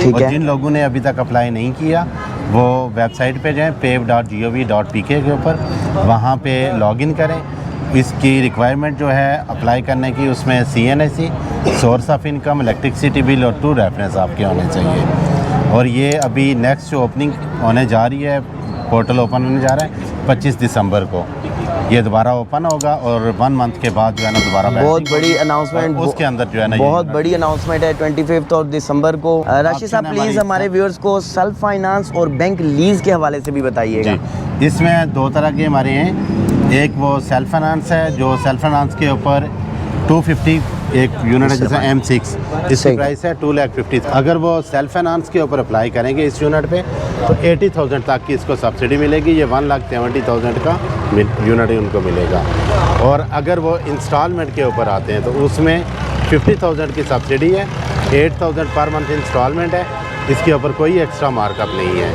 ठीक और है। जिन लोगों ने अभी तक अप्लाई नहीं किया वो वेबसाइट पे जाएं pave.gov.pk के ऊपर, वहाँ पे लॉगिन करें। इसकी रिक्वायरमेंट जो है अप्लाई करने की, उसमें CNSE, source of income, electricity bill और 2 रेफरेंस आपके होने चाहिए। और ये अभी नेक्स्ट जो ओपनिंग होने जा रही है, पोर्टल ओपन होने जा रहा है 25 दिसंबर को, ये दोबारा ओपन होगा और 1 मंथ के बाद जो है ना दोबारा बहुत बड़ी अनाउंसमेंट, उसके अंदर जो है ना बहुत बड़ी अनाउंसमेंट है 25 ऑफ दिसंबर को। राशिद साहब प्लीज़ हमारे व्यूअर्स को सेल्फ फाइनेंस और बैंक लीज के हवाले से भी बताइएगा। जी, इसमें 2 तरह के हमारे हैं। एक वो सेल्फ फाइनेंस है, जो सेल्फ फाइनेंस के ऊपर 250 एक यूनिट है, जैसे M6, इसकी प्राइस है 2,50,000। अगर वो सेल्फ फाइनेंस के ऊपर अप्लाई करेंगे इस यूनिट पे तो 80,000 तक की इसको सब्सिडी मिलेगी। ये 1,70,000 का यूनिट उनको मिलेगा। और अगर वो इंस्टॉलमेंट के ऊपर आते हैं तो उसमें 50,000 की सब्सिडी है, 8,000 पर मंथ इंस्टॉलमेंट है, इसके ऊपर कोई एक्स्ट्रा मार्कअप नहीं है।